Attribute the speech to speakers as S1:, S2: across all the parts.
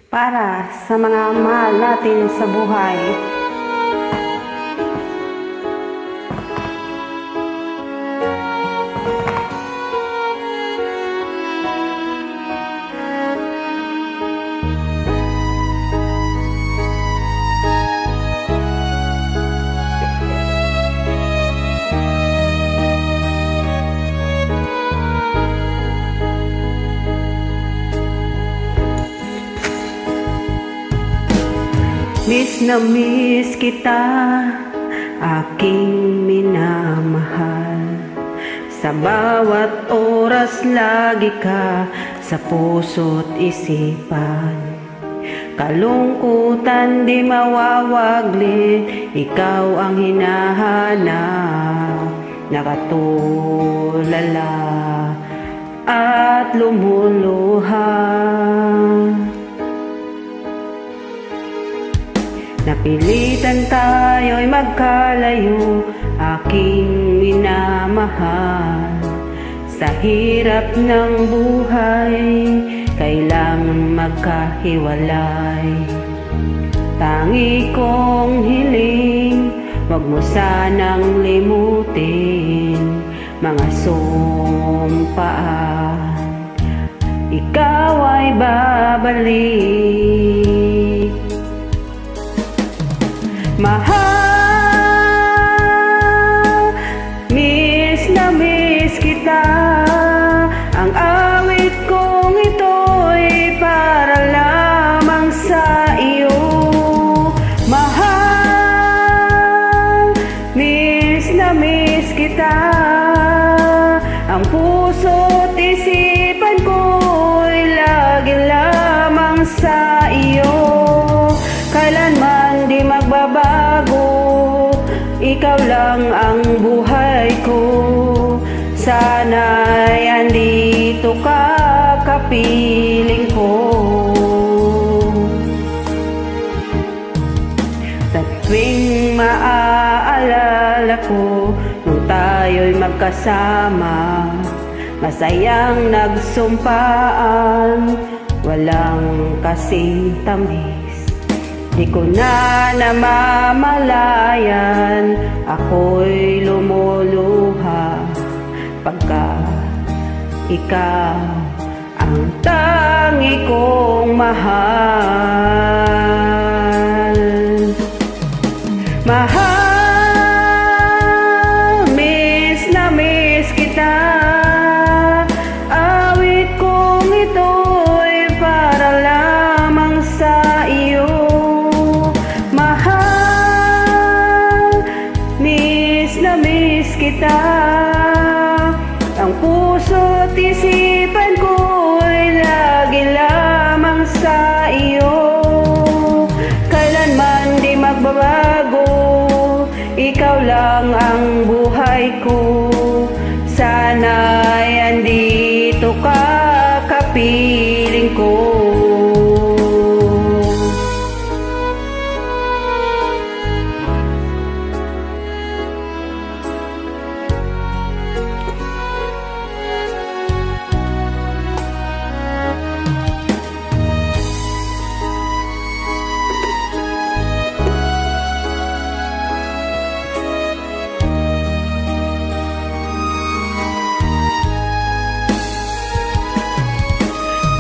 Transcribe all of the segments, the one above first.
S1: para sa mga mahal natin sa buhay. Miss na miss kita, aking minamahal. Sa bawat oras lagi ka sa puso't isipan. Kalungkutan di mawawaglit, ikaw ang hinahanap. Nakatulala at lumuluha. Napilitan tayo'y magkalayo, aking minamahal. Sa hirap ng buhay, kailangan magkahiwalay. Tangi kong hiling, wag mo sanang limutin mga sumpaan. Ikaw ay babalik. Mahal, miss na miss kita. Ang awit kong ito'y para lamang sa iyo. Mahal, miss na miss kita. Ang puso't isipan ko'y lagi lamang sa iyo. Kailanman di magbabago, ikaw lang ang buhay ko. Sana'y andito ka, kapiling ko. Sa tuwing maaalala ko, nung tayo'y magkasama, masayang nagsumpaan, walang kasing tamis. Di ko na namamalayan, ako'y lumuluha pagka ikaw ang tangi kong mahal. Mahal, miss na miss kita. Awit kong ito'y para lamang sa iyo. Kita, ang puso't isipan ko'y lagi lamang sa iyo. Kailanman di magbabago, ikaw lang ang buhay ko. Sana'y andito ka, kapiling ko.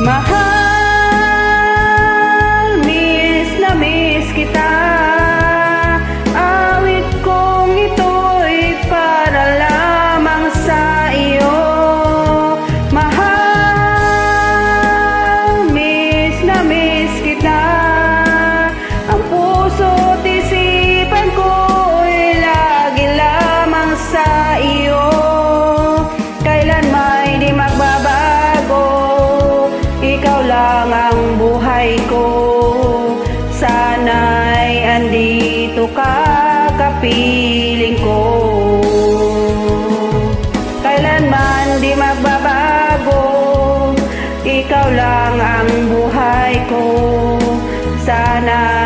S1: Mahal, miss na miss kita. Awit kong ito'y para lamang sa iyo. Mahal, miss na miss kita. Ang puso't isipan ko'y lagi lamang sa iyo. Kailanman di magbabago, ikaw lang ang buhay ko. Sana'y andito ka, kapiling ko. Kailanman di magbabago, ikaw lang ang buhay ko. Sana